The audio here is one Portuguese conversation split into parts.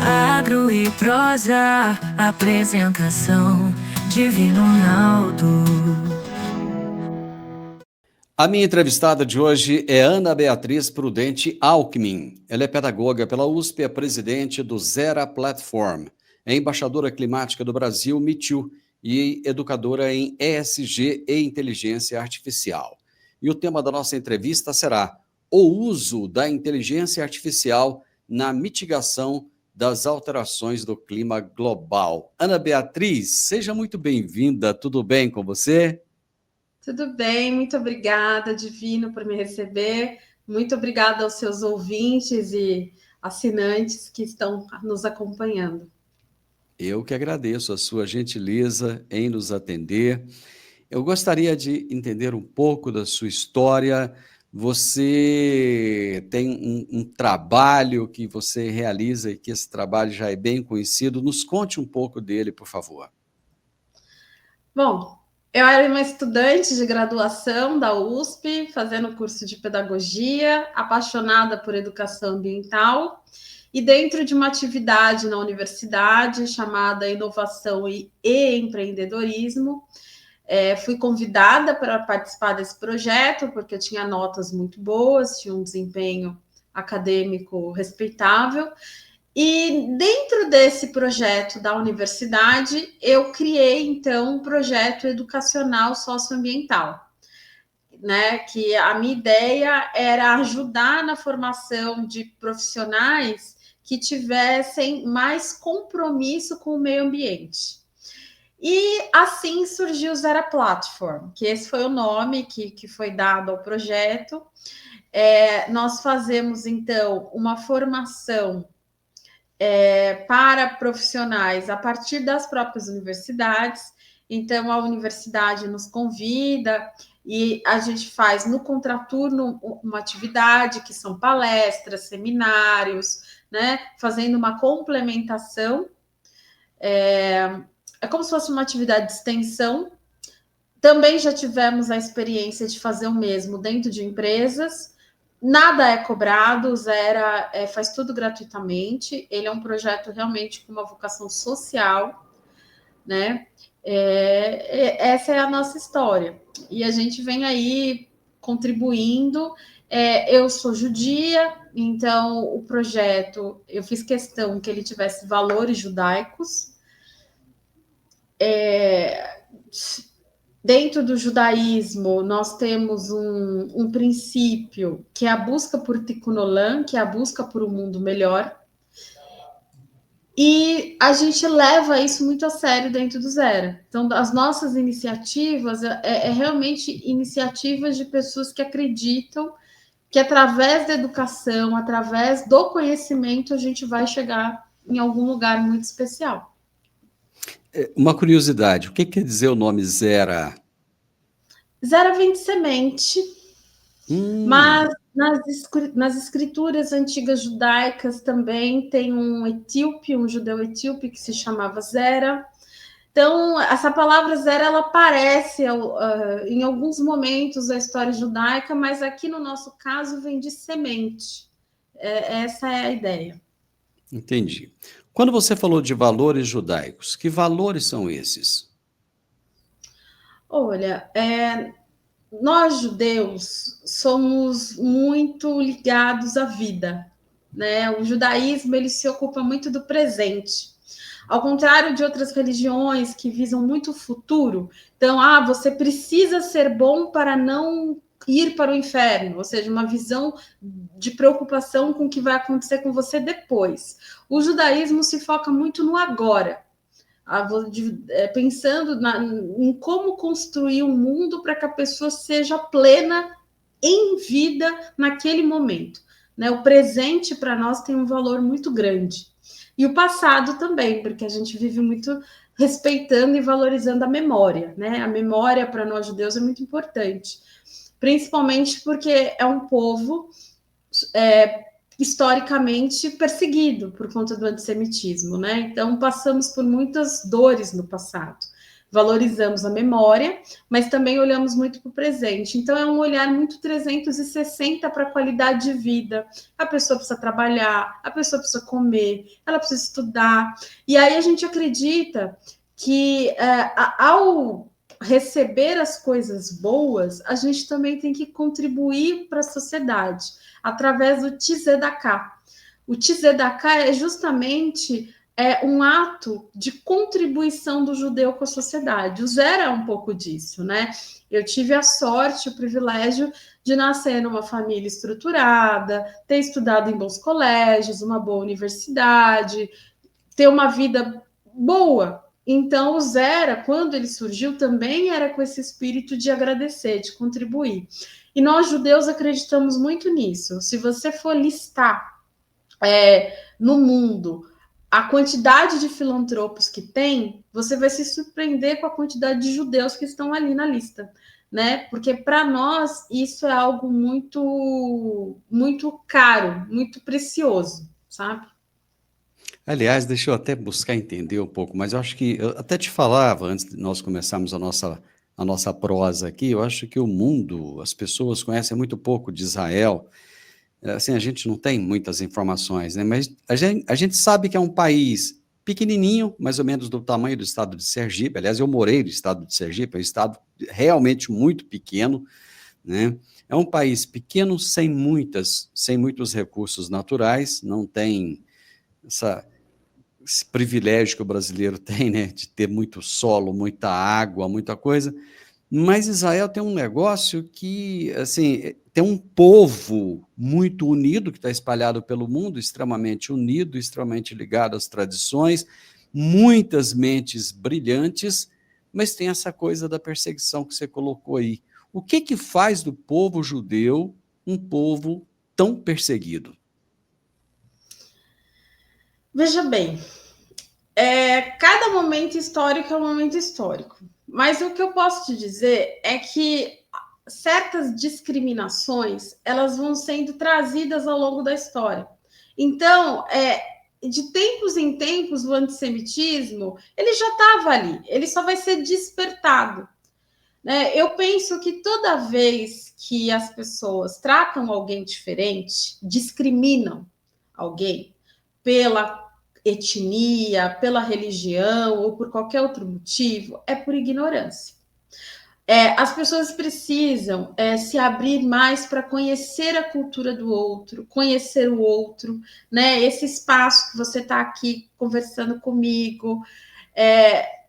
Agro e prosa, apresentação Divino Ronaldo. A minha entrevistada de hoje é Ana Beatriz Prudente Alckmin. Ela é pedagoga pela USP, é presidente do Zera Platform, é embaixadora climática do Brasil, MeToo, e educadora em ESG e inteligência artificial. E o tema da nossa entrevista será o uso da inteligência artificial na mitigação das alterações do clima global. Ana Beatriz, seja muito bem-vinda. Tudo bem com você? Tudo bem, muito obrigada, Divino, por me receber. Muito obrigada aos seus ouvintes e assinantes que estão nos acompanhando. Eu que agradeço a sua gentileza em nos atender. Eu gostaria de entender um pouco da sua história. Você tem um trabalho que você realiza e que esse trabalho já é bem conhecido. Nos conte um pouco dele, por favor. Bom, eu era uma estudante de graduação da USP, fazendo curso de pedagogia, apaixonada por educação ambiental, e dentro de uma atividade na universidade chamada Inovação e Empreendedorismo, fui convidada para participar desse projeto, porque eu tinha notas muito boas, tinha um desempenho acadêmico respeitável. E dentro desse projeto da universidade, eu criei, então, um projeto educacional socioambiental, né? Que a minha ideia era ajudar na formação de profissionais que tivessem mais compromisso com o meio ambiente. E assim surgiu o Zera Platform, que esse foi o nome que foi dado ao projeto. Nós fazemos, então, uma formação para profissionais a partir das próprias universidades. Então, a universidade nos convida e a gente faz no contraturno uma atividade que são palestras, seminários, né? Fazendo uma complementação. É como se fosse uma atividade de extensão. Também já tivemos a experiência de fazer o mesmo dentro de empresas. Nada é cobrado, o Zera faz tudo gratuitamente. Ele é um projeto realmente com uma vocação social, né? Essa é a nossa história. E a gente vem aí contribuindo. Eu sou judia, então o projeto, eu fiz questão que ele tivesse valores judaicos. Dentro do judaísmo, nós temos um princípio que é a busca por Tikkun Olam, que é a busca por um mundo melhor. E a gente leva isso muito a sério dentro do Zera. Então, as nossas iniciativas realmente iniciativas de pessoas que acreditam que através da educação, através do conhecimento, a gente vai chegar em algum lugar muito especial. Uma curiosidade, o que quer dizer o nome Zera? Zera vem de semente, mas nas escrituras antigas judaicas também tem um etíope, um judeu etíope que se chamava Zera. Então, essa palavra Zera, ela aparece em alguns momentos da história judaica, mas aqui no nosso caso vem de semente. Essa é a ideia. Entendi. Quando você falou de valores judaicos, que valores são esses? Olha, nós judeus somos muito ligados à vida, né? O judaísmo ele se ocupa muito do presente. Ao contrário de outras religiões que visam muito o futuro, então, você precisa ser bom para não ir para o inferno, ou seja, uma visão de preocupação com o que vai acontecer com você depois. O judaísmo se foca muito no agora, pensando em como construir um mundo para que a pessoa seja plena em vida naquele momento. Né? O presente para nós tem um valor muito grande. E o passado também, porque a gente vive muito respeitando e valorizando a memória. Né? A memória para nós judeus é muito importante, principalmente porque é um povo historicamente perseguido por conta do antissemitismo, né? Então passamos por muitas dores no passado. Valorizamos a memória, mas também olhamos muito para o presente. Então, é um olhar muito 360 para a qualidade de vida. A pessoa precisa trabalhar, a pessoa precisa comer, ela precisa estudar. E aí a gente acredita que ao receber as coisas boas, a gente também tem que contribuir para a sociedade através do tzedakah. O tzedakah é justamente um ato de contribuição do judeu com a sociedade. O zero é um pouco disso, né? Eu tive a sorte, o privilégio de nascer numa família estruturada, ter estudado em bons colégios, uma boa universidade, ter uma vida boa. Então, o Zera, quando ele surgiu, também era com esse espírito de agradecer, de contribuir. E nós, judeus, acreditamos muito nisso. Se você for listar no mundo a quantidade de filantropos que tem, você vai se surpreender com a quantidade de judeus que estão ali na lista, né? Porque para nós isso é algo muito, muito caro, muito precioso, sabe? Aliás, deixa eu até buscar entender um pouco, mas eu acho que, eu até te falava, antes de nós começarmos a nossa prosa aqui, eu acho que o mundo, as pessoas conhecem muito pouco de Israel. Assim, a gente não tem muitas informações, né? Mas a gente sabe que é um país pequenininho, mais ou menos do tamanho do estado de Sergipe. Aliás, eu morei no estado de Sergipe, é um estado realmente muito pequeno, né? É um país pequeno, sem muitos recursos naturais, não tem esse privilégio que o brasileiro tem, né? De ter muito solo, muita água, muita coisa. Mas Israel tem um negócio que, assim, tem um povo muito unido, que está espalhado pelo mundo, extremamente unido, extremamente ligado às tradições, muitas mentes brilhantes, mas tem essa coisa da perseguição que você colocou aí. O que que faz do povo judeu um povo tão perseguido? Veja bem, cada momento histórico é um momento histórico. Mas o que eu posso te dizer é que certas discriminações elas vão sendo trazidas ao longo da história. Então, de tempos em tempos, o antissemitismo ele já estava ali, ele só vai ser despertado. Né? Eu penso que toda vez que as pessoas tratam alguém diferente, discriminam alguém pela etnia, pela religião ou por qualquer outro motivo, é por ignorância. As pessoas precisam se abrir mais para conhecer a cultura do outro, conhecer o outro, né? Esse espaço que você está aqui conversando comigo,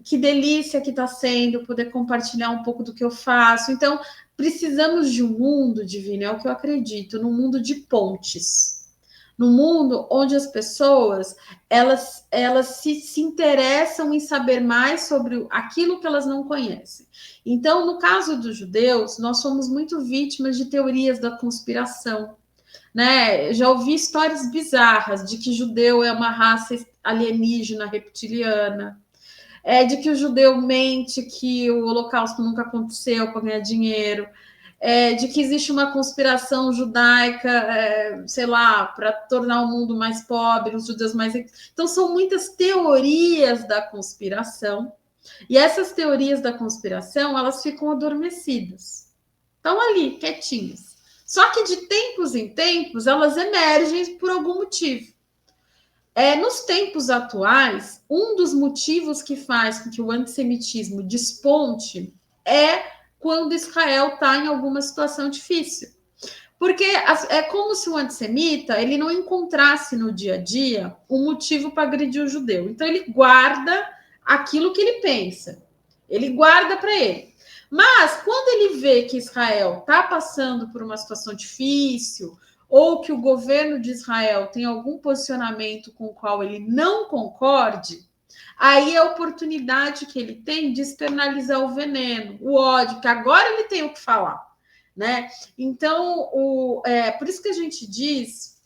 que delícia que está sendo poder compartilhar um pouco do que eu faço. Então, precisamos de um mundo, Divino, é o que eu acredito, num mundo de pontes. No mundo onde as pessoas elas se interessam em saber mais sobre aquilo que elas não conhecem. Então, no caso dos judeus, nós somos muito vítimas de teorias da conspiração. Né? Já ouvi histórias bizarras de que judeu é uma raça alienígena reptiliana, de que o judeu mente que o Holocausto nunca aconteceu para ganhar dinheiro, de que existe uma conspiração judaica, sei lá, para tornar o mundo mais pobre, os judeus mais ricos. Então, são muitas teorias da conspiração, e essas teorias da conspiração, elas ficam adormecidas. Estão ali, quietinhas. Só que de tempos em tempos, elas emergem por algum motivo. Nos tempos atuais, um dos motivos que faz com que o antissemitismo desponte é quando Israel está em alguma situação difícil. Porque é como se o antissemita ele não encontrasse no dia a dia um motivo para agredir o judeu. Então, ele guarda aquilo que ele pensa. Ele guarda para ele. Mas, quando ele vê que Israel está passando por uma situação difícil, ou que o governo de Israel tem algum posicionamento com o qual ele não concorde, aí é a oportunidade que ele tem de externalizar o veneno, o ódio, que agora ele tem o que falar. Né? Então, por isso que a gente diz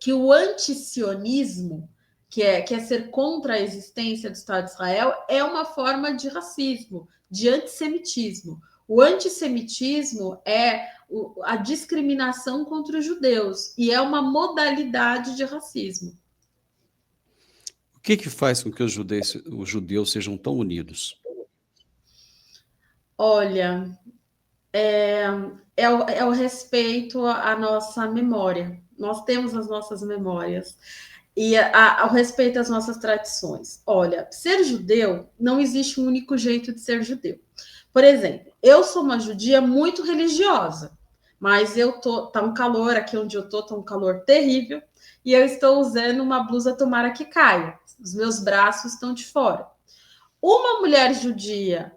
que o antisionismo, que é ser contra a existência do Estado de Israel, é uma forma de racismo, de antissemitismo. O antissemitismo é a discriminação contra os judeus e é uma modalidade de racismo. O que que faz com que os judeus sejam tão unidos? Olha, é o respeito à nossa memória. Nós temos as nossas memórias e ao respeito às nossas tradições. Olha, ser judeu, não existe um único jeito de ser judeu. Por exemplo, eu sou uma judia muito religiosa, mas tá um calor aqui onde eu tô, tá um calor terrível, e eu estou usando uma blusa tomara que caia. Os meus braços estão de fora. Uma mulher judia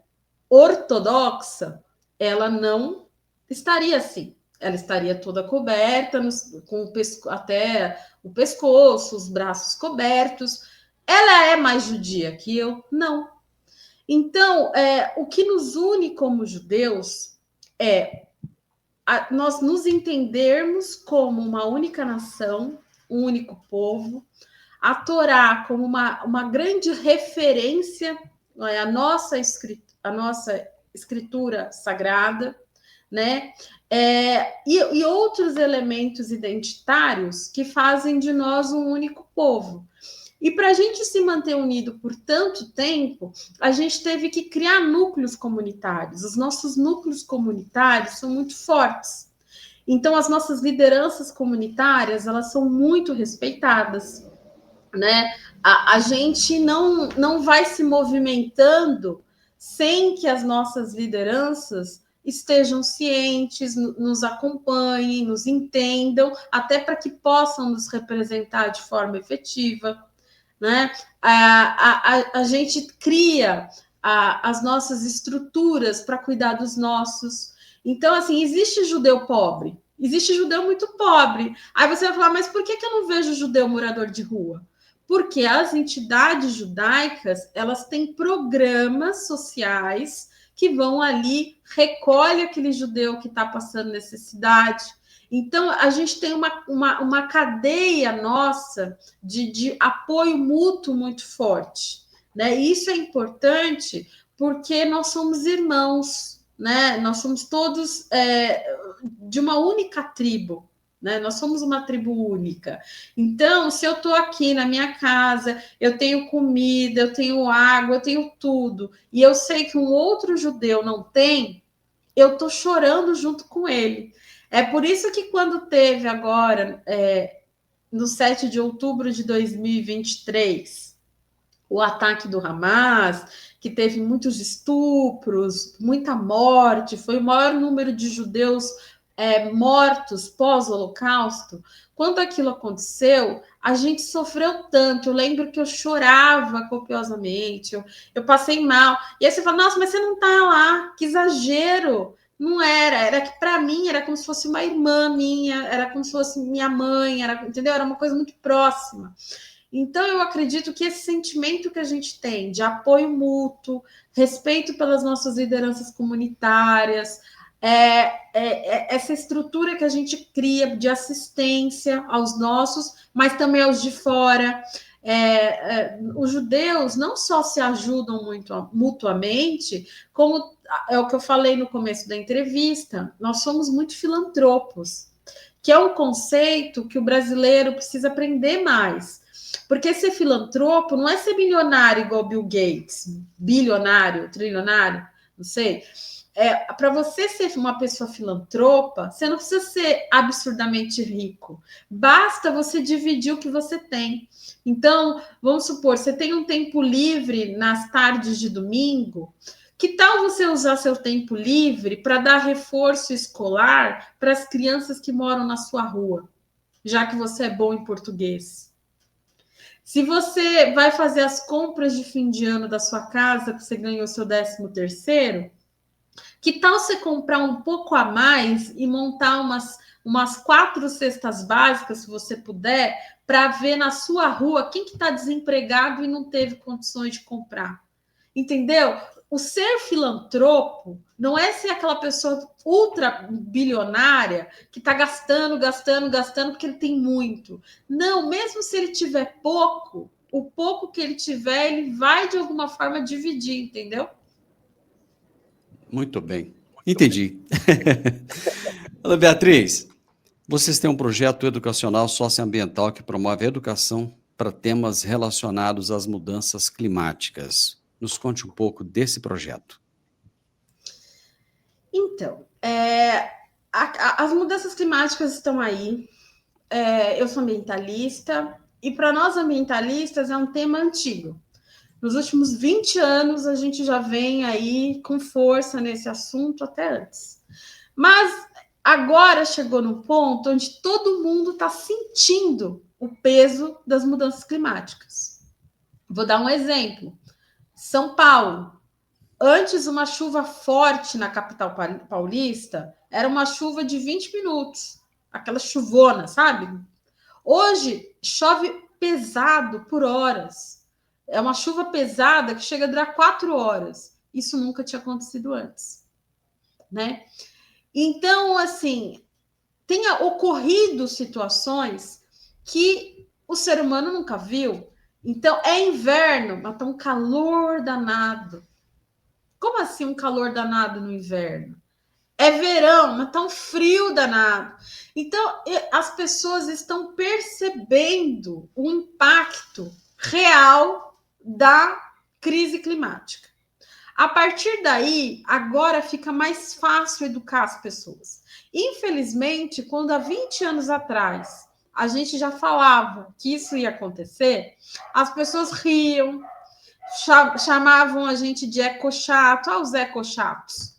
ortodoxa, ela não estaria assim. Ela estaria toda coberta, com até o pescoço, os braços cobertos. Ela é mais judia que eu? Não. Então, o que nos une como judeus é nós nos entendermos como uma única nação, um único povo, a Torá como uma grande referência, a nossa escritura sagrada, né? E outros elementos identitários que fazem de nós um único povo. E para a gente se manter unido por tanto tempo, a gente teve que criar núcleos comunitários. Os nossos núcleos comunitários são muito fortes. Então, as nossas lideranças comunitárias, elas são muito respeitadas, né? A gente não vai se movimentando sem que as nossas lideranças estejam cientes, nos acompanhem, nos entendam, até para que possam nos representar de forma efetiva, né? A gente cria as nossas estruturas para cuidar dos nossos. Então, assim, existe judeu pobre, existe judeu muito pobre. Aí você vai falar, mas por que eu não vejo judeu morador de rua? Porque as entidades judaicas, elas têm programas sociais que vão ali, recolhe aquele judeu que está passando necessidade. Então, a gente tem uma cadeia nossa de apoio mútuo muito forte, né? E isso é importante porque nós somos irmãos, né? Nós somos todos de uma única tribo, né? Nós somos uma tribo única. Então, se eu estou aqui na minha casa, eu tenho comida, eu tenho água, eu tenho tudo, e eu sei que um outro judeu não tem, eu estou chorando junto com ele. É por isso que quando teve agora, no 7 de outubro de 2023, o ataque do Hamas, que teve muitos estupros, muita morte, foi o maior número de judeus mortos pós-Holocausto. Quando aquilo aconteceu, a gente sofreu tanto. Eu lembro que eu chorava copiosamente, eu passei mal. E aí você fala, nossa, mas você não tá lá, que exagero. Não era que para mim era como se fosse uma irmã minha, era como se fosse minha mãe, entendeu? Era uma coisa muito próxima. Então, eu acredito que esse sentimento que a gente tem de apoio mútuo, respeito pelas nossas lideranças comunitárias, essa estrutura que a gente cria de assistência aos nossos, mas também aos de fora. Os judeus não só se ajudam muito mutuamente, como é o que eu falei no começo da entrevista, nós somos muito filantropos, que é um conceito que o brasileiro precisa aprender mais. Porque ser filantropo não é ser milionário igual Bill Gates, bilionário, trilionário, não sei. Para você ser uma pessoa filantropa, você não precisa ser absurdamente rico. Basta você dividir o que você tem. Então, vamos supor, você tem um tempo livre nas tardes de domingo. Que tal você usar seu tempo livre para dar reforço escolar para as crianças que moram na sua rua, já que você é bom em português? Se você vai fazer as compras de fim de ano da sua casa, que você ganhou seu 13º, que tal você comprar um pouco a mais e montar umas 4 cestas básicas, se você puder, para ver na sua rua quem que está desempregado e não teve condições de comprar? Entendeu? O ser filantropo não é ser aquela pessoa ultra bilionária que está gastando, porque ele tem muito. Não, mesmo se ele tiver pouco, o pouco que ele tiver, ele vai de alguma forma dividir, entendeu? Muito bem. Entendi. Olha, Beatriz, vocês têm um projeto educacional socioambiental que promove a educação para temas relacionados às mudanças climáticas. Nos conte um pouco desse projeto. Então, as mudanças climáticas estão aí. Eu sou ambientalista, e para nós ambientalistas é um tema antigo. Nos últimos 20 anos, a gente já vem aí com força nesse assunto, até antes. Mas agora chegou num ponto onde todo mundo está sentindo o peso das mudanças climáticas. Vou dar um exemplo. São Paulo. Antes, uma chuva forte na capital paulista era uma chuva de 20 minutos. Aquela chuvona, sabe? Hoje, chove pesado por horas. É uma chuva pesada que chega a durar 4 horas. Isso nunca tinha acontecido antes, né? Então, assim, tenha ocorrido situações que o ser humano nunca viu. Então, é inverno, mas tá um calor danado. Como assim um calor danado no inverno? É verão, mas tá um frio danado. Então, as pessoas estão percebendo o impacto real da crise climática. A partir daí, agora fica mais fácil educar as pessoas. Infelizmente, quando há 20 anos atrás a gente já falava que isso ia acontecer, as pessoas riam, chamavam a gente de ecochato, os ecochatos,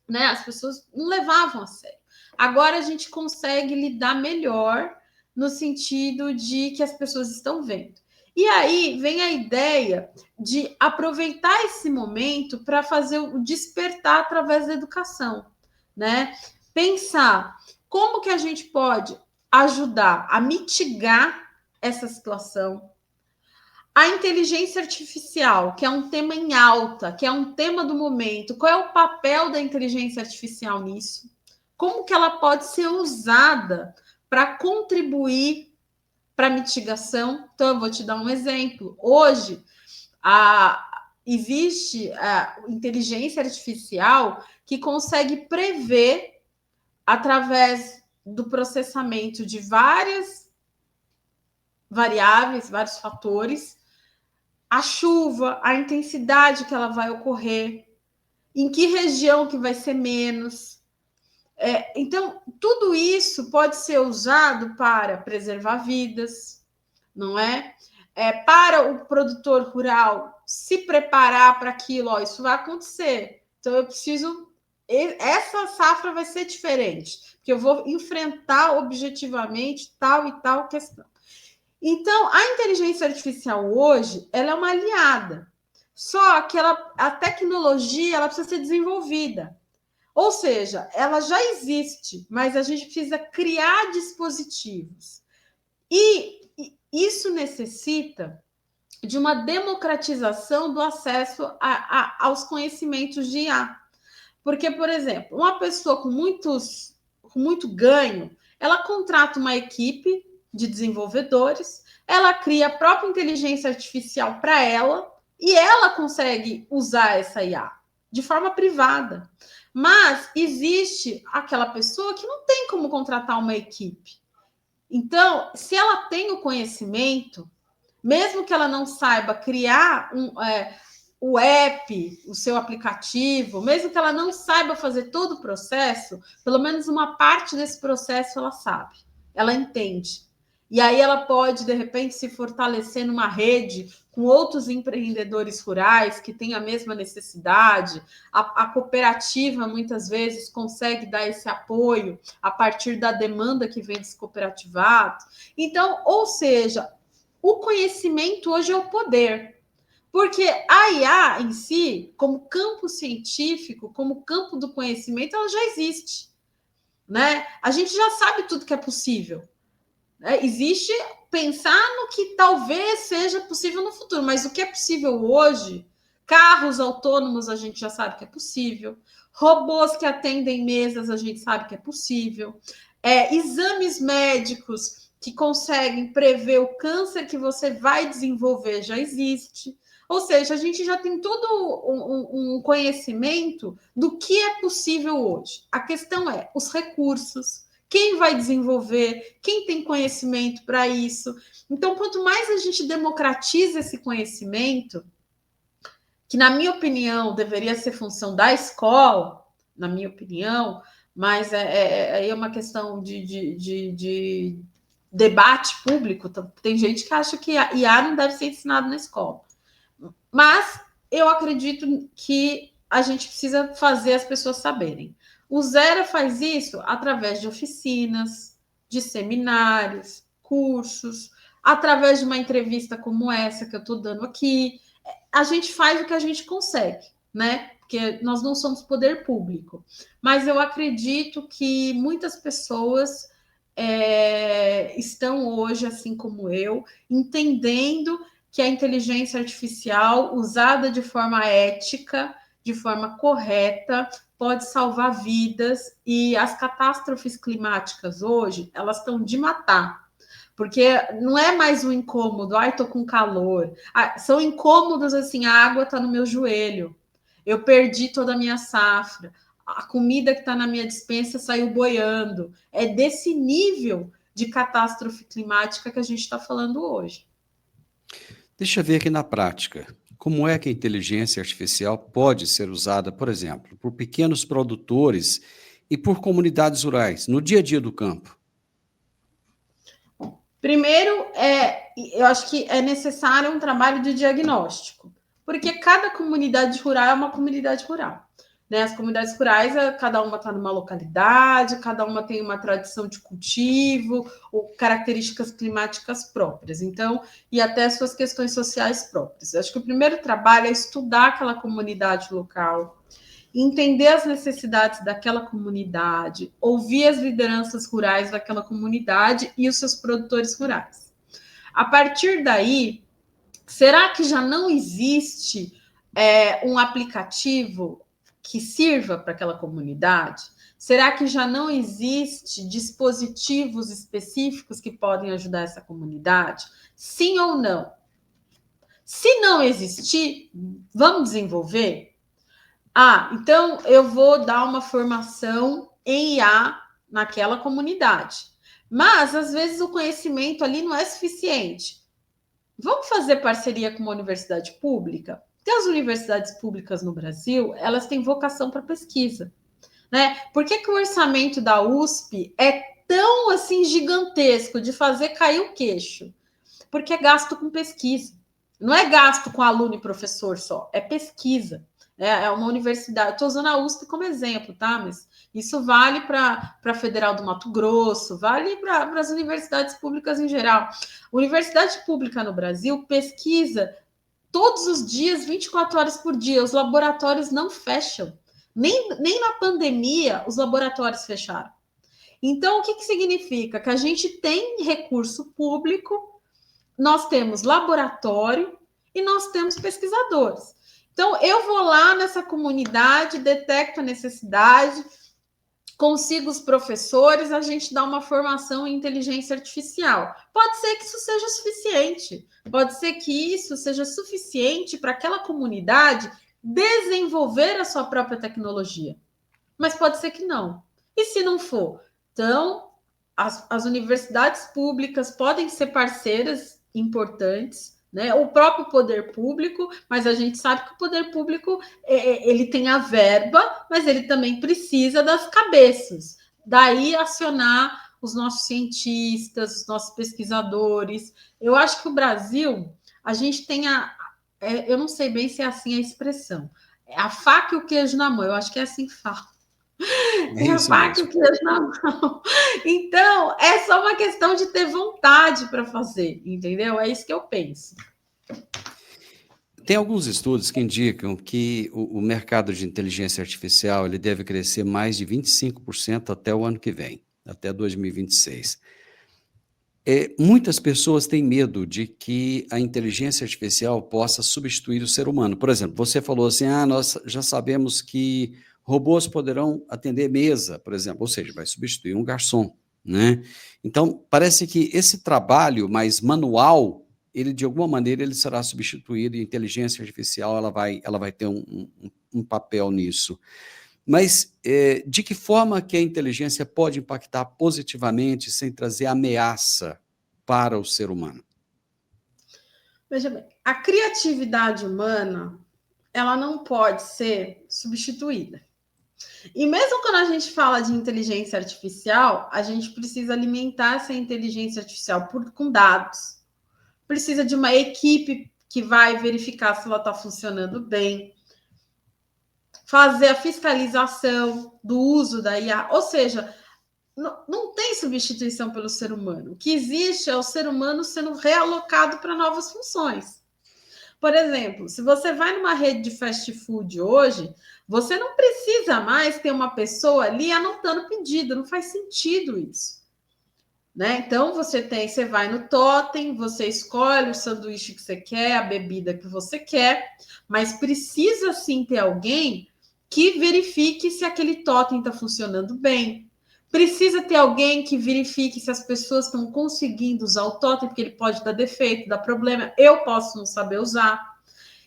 né? As pessoas não levavam a sério. Agora a gente consegue lidar melhor no sentido de que as pessoas estão vendo. E aí vem a ideia de aproveitar esse momento para fazer o despertar através da educação, né? Pensar como que a gente pode ajudar a mitigar essa situação. A inteligência artificial, que é um tema em alta, que é um tema do momento, qual é o papel da inteligência artificial nisso? Como que ela pode ser usada para contribuir para a mitigação? Então, eu vou te dar um exemplo. Hoje, existe a inteligência artificial que consegue prever, através do processamento de várias variáveis, vários fatores, a chuva, a intensidade que ela vai ocorrer, em que região que vai ser menos. Então, tudo isso pode ser usado para preservar vidas, não é? Para o produtor rural se preparar para aquilo, isso vai acontecer. Então, eu preciso... Essa safra vai ser diferente, porque eu vou enfrentar objetivamente tal e tal questão. Então, a inteligência artificial hoje, ela é uma aliada. Só que a tecnologia ela precisa ser desenvolvida. Ou seja, ela já existe, mas a gente precisa criar dispositivos. E isso necessita de uma democratização do acesso aos conhecimentos de IA. Porque, por exemplo, uma pessoa com muito ganho, ela contrata uma equipe de desenvolvedores, ela cria a própria inteligência artificial para ela e ela consegue usar essa IA de forma privada. Mas existe aquela pessoa que não tem como contratar uma equipe. Então, se ela tem o conhecimento, mesmo que ela não saiba criar o app, o seu aplicativo, mesmo que ela não saiba fazer todo o processo, pelo menos uma parte desse processo ela sabe, ela entende. E aí ela pode, de repente, se fortalecer numa rede com outros empreendedores rurais que têm a mesma necessidade. A cooperativa, muitas vezes, consegue dar esse apoio a partir da demanda que vem desse cooperativado. Então, ou seja, o conhecimento hoje é o poder. Porque a IA em si, como campo científico, como campo do conhecimento, ela já existe, né? A gente já sabe tudo que é possível. Existe pensar no que talvez seja possível no futuro, mas o que é possível hoje, carros autônomos a gente já sabe que é possível, robôs que atendem mesas a gente sabe que é possível, exames médicos que conseguem prever o câncer que você vai desenvolver já existe. Ou seja, a gente já tem todo um conhecimento do que é possível hoje. A questão é os recursos, quem vai desenvolver, quem tem conhecimento para isso. Então, quanto mais a gente democratiza esse conhecimento, que, na minha opinião, deveria ser função da escola, na minha opinião, mas é uma questão de debate público. Tem gente que acha que a IA não deve ser ensinado na escola. Mas eu acredito que a gente precisa fazer as pessoas saberem. O Zera faz isso através de oficinas, de seminários, cursos, através de uma entrevista como essa que eu estou dando aqui. A gente faz o que a gente consegue, né? Porque nós não somos poder público. Mas eu acredito que muitas pessoas estão hoje, assim como eu, entendendo que a inteligência artificial, usada de forma ética, de forma correta, pode salvar vidas, e as catástrofes climáticas hoje, elas estão de matar. Porque não é mais um incômodo, ai, tô com calor. São incômodos assim, a água tá no meu joelho, eu perdi toda a minha safra, a comida que está na minha despensa saiu boiando. É desse nível de catástrofe climática que a gente está falando hoje. Deixa eu ver aqui na prática. Como é que a inteligência artificial pode ser usada, por exemplo, por pequenos produtores e por comunidades rurais, no dia a dia do campo? Primeiro, eu acho que é necessário um trabalho de diagnóstico, porque cada comunidade rural é uma comunidade rural. Né? As comunidades rurais, cada uma está numa localidade, cada uma tem uma tradição de cultivo, ou características climáticas próprias, então, e até suas questões sociais próprias. Eu acho que o primeiro trabalho é estudar aquela comunidade local, entender as necessidades daquela comunidade, ouvir as lideranças rurais daquela comunidade e os seus produtores rurais. A partir daí, será que já não existe um aplicativo que sirva para aquela comunidade? Será que já não existe dispositivos específicos que podem ajudar essa comunidade? Sim ou não? Se não existir, vamos desenvolver? Então eu vou dar uma formação em IA naquela comunidade. Mas, às vezes, o conhecimento ali não é suficiente. Vamos fazer parceria com uma universidade pública? Porque as universidades públicas no Brasil, elas têm vocação para pesquisa, né? Por que o orçamento da USP é tão assim gigantesco de fazer cair o queixo? Porque é gasto com pesquisa. Não é gasto com aluno e professor só, é pesquisa. É uma universidade, estou usando a USP como exemplo, tá? Mas isso vale para a Federal do Mato Grosso, vale para as universidades públicas em geral. Universidade pública no Brasil pesquisa todos os dias, 24 horas por dia. Os laboratórios não fecham. Nem na pandemia os laboratórios fecharam. Então, o que significa? Que a gente tem recurso público, nós temos laboratório e nós temos pesquisadores. Então, eu vou lá nessa comunidade, detecto a necessidade, consigo os professores, a gente dá uma formação em inteligência artificial. Pode ser que isso seja suficiente, pode ser que isso seja suficiente para aquela comunidade desenvolver a sua própria tecnologia. Mas pode ser que não. E se não for? Então, as universidades públicas podem ser parceiras importantes, né? O próprio poder público, mas a gente sabe que o poder público ele tem a verba, mas ele também precisa das cabeças. Daí acionar os nossos cientistas, os nossos pesquisadores. Eu acho que o Brasil, a gente tem eu não sei bem se é assim a expressão, a faca e o queijo na mão, eu acho que é assim que fala. É a faca e o queijo na mão. Então, é só uma questão de ter vontade para fazer, entendeu? É isso que eu penso. Tem alguns estudos que indicam que o mercado de inteligência artificial ele deve crescer mais de 25% até o ano que vem, até 2026. Muitas pessoas têm medo de que a inteligência artificial possa substituir o ser humano. Por exemplo, você falou assim, nós já sabemos que robôs poderão atender mesa, por exemplo, ou seja, vai substituir um garçom, né? Então, parece que esse trabalho mais manual, ele de alguma maneira ele será substituído e a inteligência artificial ela vai ter um papel nisso. Mas de que forma que a inteligência pode impactar positivamente sem trazer ameaça para o ser humano? Veja bem, a criatividade humana ela não pode ser substituída. E mesmo quando a gente fala de inteligência artificial, a gente precisa alimentar essa inteligência artificial com dados. Precisa de uma equipe que vai verificar se ela está funcionando bem, fazer a fiscalização do uso da IA. Ou seja, não tem substituição pelo ser humano. O que existe é o ser humano sendo realocado para novas funções. Por exemplo, se você vai numa rede de fast food hoje, você não precisa mais ter uma pessoa ali anotando pedido, não faz sentido isso. Né? Então você vai no totem, você escolhe o sanduíche que você quer, a bebida que você quer, mas precisa sim ter alguém que verifique se aquele totem está funcionando bem. Precisa ter alguém que verifique se as pessoas estão conseguindo usar o totem, porque ele pode dar defeito, dar problema. Eu posso não saber usar.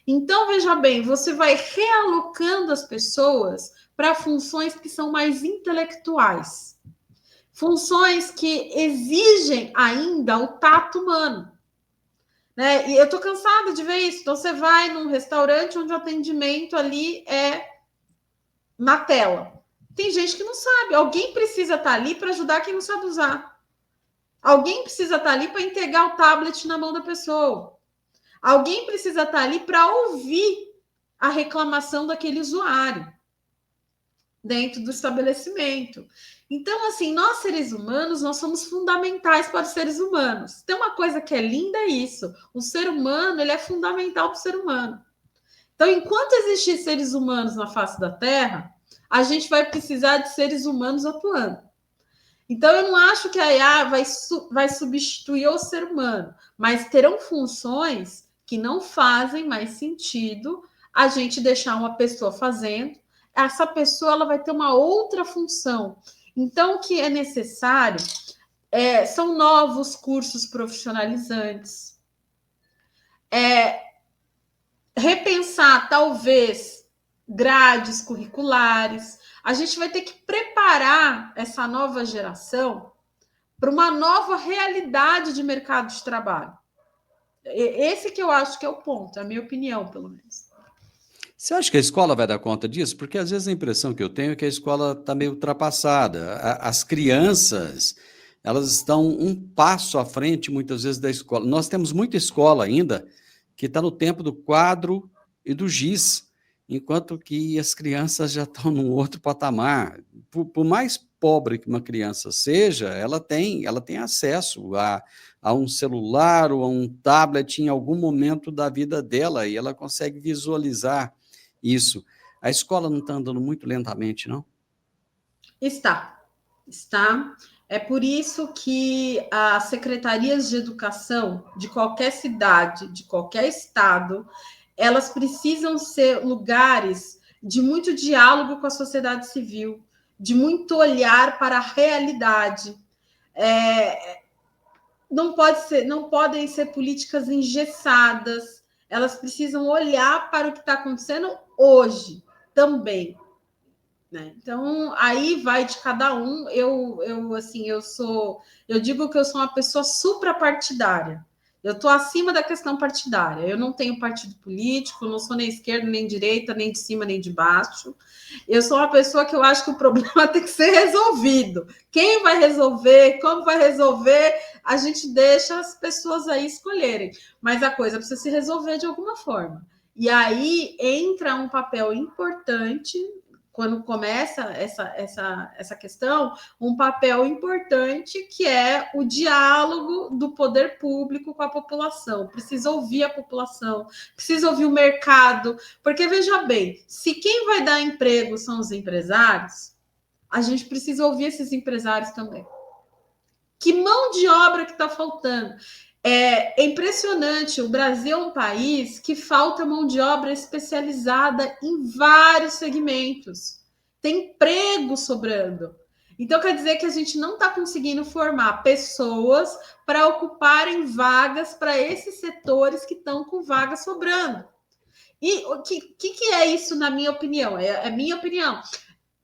Então, veja bem, você vai realocando as pessoas para funções que são mais intelectuais. Funções que exigem ainda o tato humano. Né? E eu estou cansada de ver isso. Então, você vai num restaurante onde o atendimento ali é na tela. Tem gente que não sabe. Alguém precisa estar ali para ajudar quem não sabe usar. Alguém precisa estar ali para entregar o tablet na mão da pessoa. Alguém precisa estar ali para ouvir a reclamação daquele usuário dentro do estabelecimento. Então, assim, nós seres humanos, nós somos fundamentais para os seres humanos. Tem uma coisa que é linda, é isso. O ser humano, ele é fundamental para o ser humano. Então, enquanto existir seres humanos na face da Terra, a gente vai precisar de seres humanos atuando. Então, eu não acho que a IA vai substituir o ser humano, mas terão funções que não fazem mais sentido a gente deixar uma pessoa fazendo. Essa pessoa ela vai ter uma outra função. Então, o que é necessário são novos cursos profissionalizantes. Repensar, talvez, grades curriculares. A gente vai ter que preparar essa nova geração para uma nova realidade de mercado de trabalho. Esse que eu acho que é o ponto, é a minha opinião, pelo menos. Você acha que a escola vai dar conta disso? Porque às vezes a impressão que eu tenho é que a escola está meio ultrapassada. As crianças, elas estão um passo à frente, muitas vezes, da escola. Nós temos muita escola ainda que está no tempo do quadro e do giz, enquanto que as crianças já estão num outro patamar. Por mais pobre que uma criança seja, ela tem acesso a um celular ou a um tablet em algum momento da vida dela e ela consegue visualizar isso. A escola não está andando muito lentamente, não? Está. É por isso que as secretarias de educação de qualquer cidade, de qualquer estado, elas precisam ser lugares de muito diálogo com a sociedade civil, de muito olhar para a realidade. Não podem ser políticas engessadas, elas precisam olhar para o que está acontecendo hoje também. Né? Então, aí vai de cada um. Eu digo que eu sou uma pessoa suprapartidária. Eu estou acima da questão partidária. Eu não tenho partido político, não sou nem esquerda, nem direita, nem de cima, nem de baixo. Eu sou uma pessoa que eu acho que o problema tem que ser resolvido. Quem vai resolver, como vai resolver, a gente deixa as pessoas aí escolherem. Mas a coisa precisa se resolver de alguma forma. E aí entra um papel importante, quando começa essa questão, um papel importante que é o diálogo do poder público com a população. Precisa ouvir a população, precisa ouvir o mercado, porque, veja bem, se quem vai dar emprego são os empresários, a gente precisa ouvir esses empresários também. Que mão de obra que está faltando? É impressionante, o Brasil é um país que falta mão de obra especializada em vários segmentos. Tem emprego sobrando. Então, quer dizer que a gente não está conseguindo formar pessoas para ocuparem vagas para esses setores que estão com vagas sobrando. E o que é isso, na minha opinião? É minha opinião.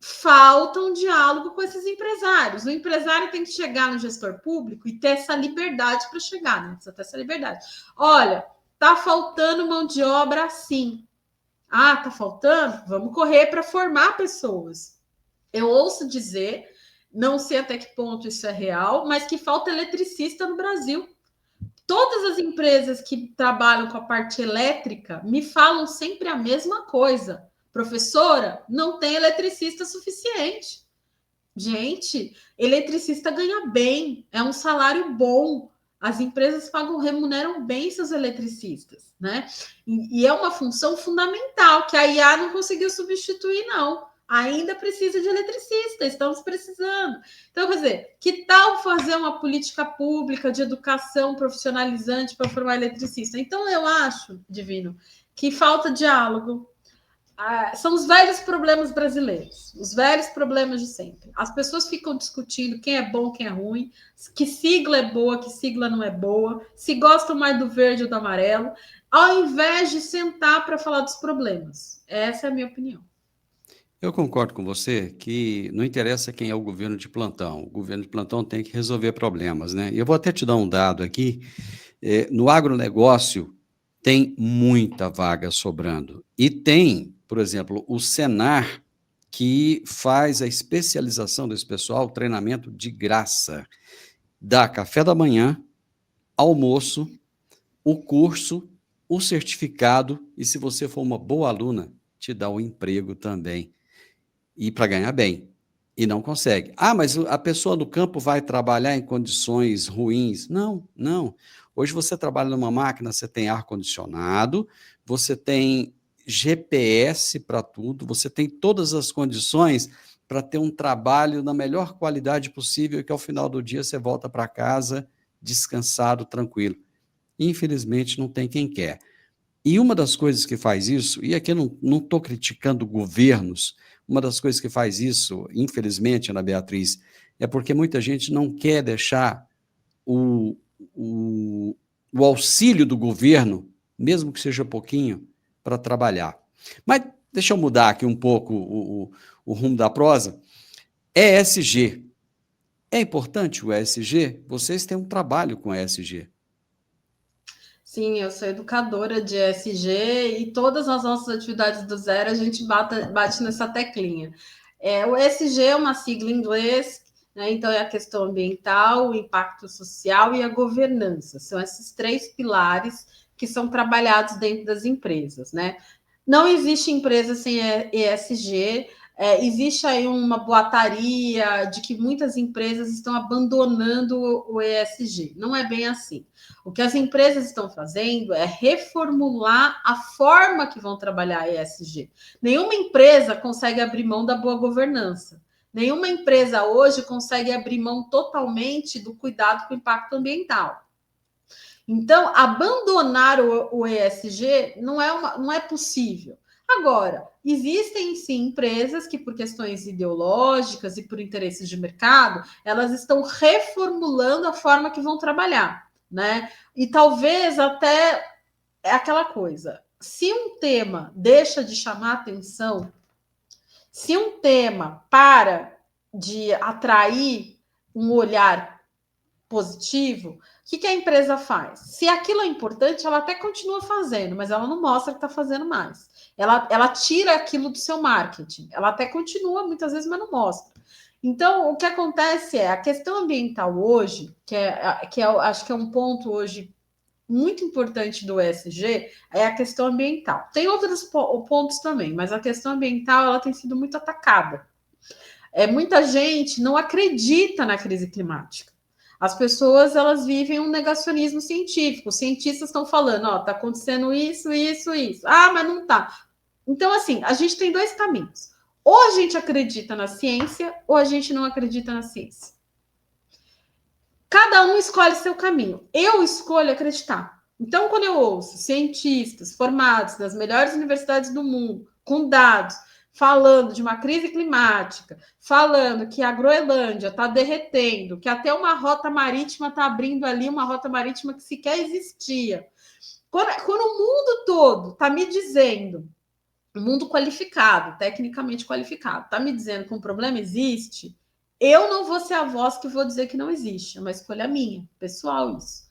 Falta um diálogo com esses empresários. O empresário tem que chegar no gestor público e ter essa liberdade para chegar, né? Precisa ter essa liberdade. Olha, tá faltando mão de obra assim. Ah, tá faltando? Vamos correr para formar pessoas. Eu ouço dizer, não sei até que ponto isso é real, mas que falta eletricista no Brasil. Todas as empresas que trabalham com a parte elétrica me falam sempre a mesma coisa. Professora, não tem eletricista suficiente. Gente, eletricista ganha bem, é um salário bom. As empresas remuneram bem seus eletricistas, né? E é uma função fundamental que a IA não conseguiu substituir, não. Ainda precisa de eletricista, estamos precisando. Então, quer dizer, que tal fazer uma política pública de educação profissionalizante para formar eletricista? Então, eu acho, Divino, que falta diálogo, são os velhos problemas brasileiros, os velhos problemas de sempre. As pessoas ficam discutindo quem é bom, quem é ruim, que sigla é boa, que sigla não é boa, se gostam mais do verde ou do amarelo, ao invés de sentar para falar dos problemas. Essa é a minha opinião. Eu concordo com você que não interessa quem é o governo de plantão. O governo de plantão tem que resolver problemas, né? E eu vou até te dar um dado aqui. No agronegócio, tem muita vaga sobrando. E tem, por exemplo, o Senar, que faz a especialização desse pessoal, treinamento de graça. Dá café da manhã, almoço, o curso, o certificado, e se você for uma boa aluna, te dá o emprego também. E para ganhar bem. E não consegue. Ah, mas a pessoa do campo vai trabalhar em condições ruins. Não, não. Hoje você trabalha numa máquina, você tem ar-condicionado, você tem GPS para tudo, você tem todas as condições para ter um trabalho na melhor qualidade possível, que ao final do dia você volta para casa descansado, tranquilo. Infelizmente, não tem quem quer. E uma das coisas que faz isso, e aqui eu não estou criticando governos, uma das coisas que faz isso, infelizmente, Ana Beatriz, é porque muita gente não quer deixar o auxílio do governo, mesmo que seja pouquinho, para trabalhar. Mas deixa eu mudar aqui um pouco o rumo da prosa. ESG. É importante o ESG? Vocês têm um trabalho com ESG. Sim, eu sou educadora de ESG e todas as nossas atividades do zero a gente bate nessa teclinha. O ESG é uma sigla em inglês, né? Então é a questão ambiental, o impacto social e a governança. São esses três pilares que são trabalhados dentro das empresas, né? Não existe empresa sem ESG. Existe aí uma boataria de que muitas empresas estão abandonando o ESG. Não é bem assim. O que as empresas estão fazendo é reformular a forma que vão trabalhar ESG. Nenhuma empresa consegue abrir mão da boa governança. Nenhuma empresa hoje consegue abrir mão totalmente do cuidado com o impacto ambiental. Então, abandonar o ESG não é possível. Agora, existem sim empresas que, por questões ideológicas e por interesses de mercado, elas estão reformulando a forma que vão trabalhar, né? E talvez até é aquela coisa: se um tema deixa de chamar atenção, se um tema para de atrair um olhar positivo, o que a empresa faz? Se aquilo é importante, ela até continua fazendo, mas ela não mostra que está fazendo mais. Ela tira aquilo do seu marketing. Ela até continua muitas vezes, mas não mostra. Então, o que acontece é a questão ambiental hoje, acho que é um ponto hoje muito importante do ESG, é a questão ambiental. Tem outros pontos também, mas a questão ambiental ela tem sido muito atacada. Muita gente não acredita na crise climática. As pessoas elas vivem um negacionismo científico. Os cientistas estão falando, tá acontecendo isso, isso, isso. Ah, mas não tá. Então, assim, a gente tem dois caminhos. Ou a gente acredita na ciência, ou a gente não acredita na ciência. Cada um escolhe seu caminho. Eu escolho acreditar. Então, quando eu ouço cientistas formados nas melhores universidades do mundo, com dados, falando de uma crise climática, falando que a Groenlândia está derretendo, que até uma rota marítima está abrindo ali, uma rota marítima que sequer existia. Quando o mundo todo está me dizendo, o mundo qualificado, tecnicamente qualificado, está me dizendo que um problema existe, eu não vou ser a voz que vou dizer que não existe, é uma escolha minha, pessoal, isso.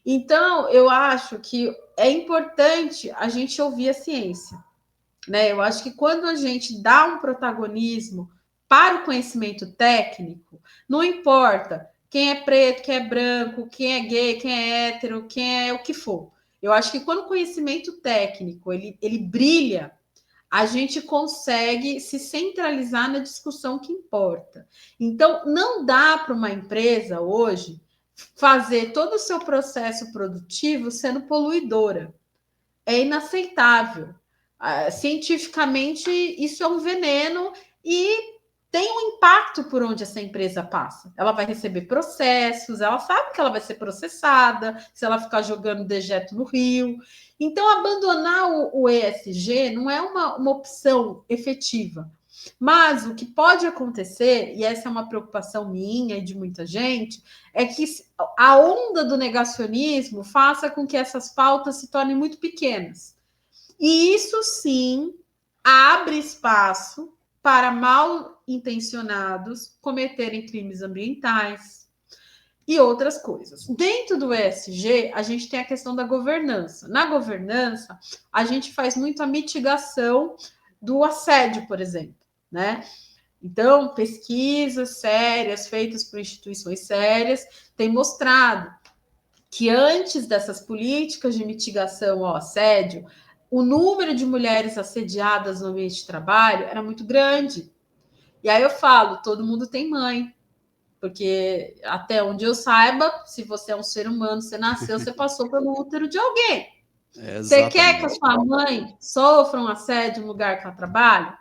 Então, eu acho que é importante a gente ouvir a ciência. Né? Eu acho que quando a gente dá um protagonismo para o conhecimento técnico, não importa quem é preto, quem é branco, quem é gay, quem é hétero, quem é o que for. Eu acho que quando o conhecimento técnico ele brilha, a gente consegue se centralizar na discussão que importa. Então, não dá para uma empresa hoje fazer todo o seu processo produtivo sendo poluidora. É inaceitável. Cientificamente, isso é um veneno e tem um impacto por onde essa empresa passa. Ela vai receber processos, ela sabe que ela vai ser processada se ela ficar jogando dejeto no rio. Então, abandonar o ESG não é uma opção efetiva. Mas o que pode acontecer, e essa é uma preocupação minha e de muita gente, é que a onda do negacionismo faça com que essas pautas se tornem muito pequenas. E isso sim abre espaço para mal intencionados cometerem crimes ambientais e outras coisas. Dentro do ESG, a gente tem a questão da governança. Na governança, a gente faz muito a mitigação do assédio, por exemplo, né? Então, pesquisas sérias feitas por instituições sérias têm mostrado que antes dessas políticas de mitigação ao assédio, o número de mulheres assediadas no ambiente de trabalho era muito grande. E aí eu falo, todo mundo tem mãe, porque até onde eu saiba, se você é um ser humano, você nasceu, você passou pelo útero de alguém. Você quer que a sua mãe sofra um assédio no lugar que ela trabalha?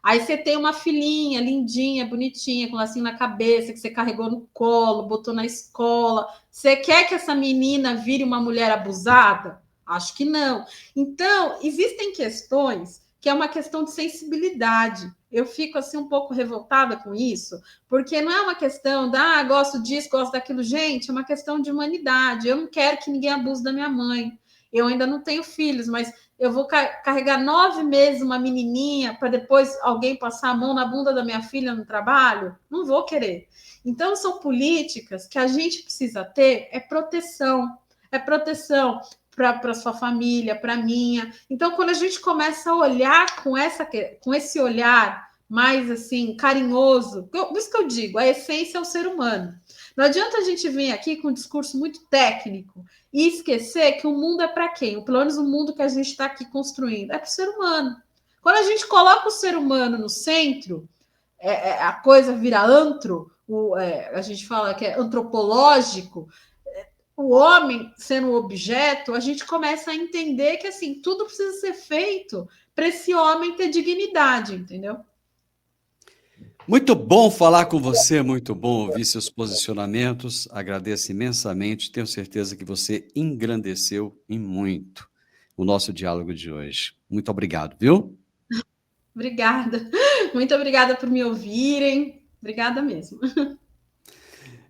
Aí você tem uma filhinha lindinha, bonitinha, com lacinho na cabeça, que você carregou no colo, botou na escola. Você quer que essa menina vire uma mulher abusada? Acho que não. Então, existem questões que é uma questão de sensibilidade. Eu fico assim um pouco revoltada com isso, porque não é uma questão da gosto disso, gosto daquilo. Gente, é uma questão de humanidade. Eu não quero que ninguém abuse da minha mãe. Eu ainda não tenho filhos, mas eu vou carregar 9 meses uma menininha para depois alguém passar a mão na bunda da minha filha no trabalho? Não vou querer. Então, são políticas que a gente precisa ter, é proteção para sua família, para a minha. Então, quando a gente começa a olhar com esse olhar mais assim carinhoso, por isso que eu digo, a essência é o ser humano. Não adianta a gente vir aqui com um discurso muito técnico e esquecer que o mundo é para quem? Pelo menos o mundo que a gente está aqui construindo é para o ser humano. Quando a gente coloca o ser humano no centro, a coisa vira a gente fala que é antropológico, o homem sendo o objeto, a gente começa a entender que assim tudo precisa ser feito para esse homem ter dignidade, entendeu? Muito bom falar com você, muito bom ouvir seus posicionamentos. Agradeço imensamente, tenho certeza que você engrandeceu em muito o nosso diálogo de hoje. Muito obrigado, viu? Obrigada. Muito obrigada por me ouvirem. Obrigada mesmo.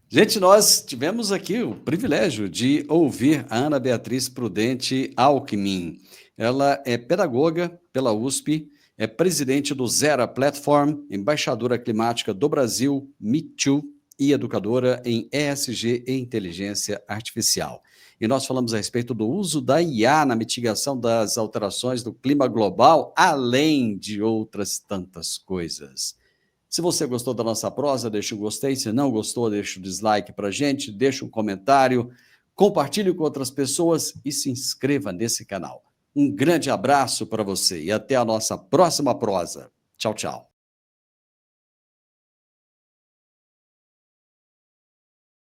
Gente, nós tivemos aqui o privilégio de ouvir a Ana Beatriz Prudente Alckmin. Ela é pedagoga pela USP, é presidente do Zera Platform, embaixadora climática do Brasil, Me Too, e educadora em ESG e inteligência artificial. E nós falamos a respeito do uso da IA na mitigação das alterações do clima global, além de outras tantas coisas. Se você gostou da nossa prosa, deixa o gostei. Se não gostou, deixa o dislike para a gente, deixa um comentário, compartilhe com outras pessoas e se inscreva nesse canal. Um grande abraço para você e até a nossa próxima prosa. Tchau, tchau.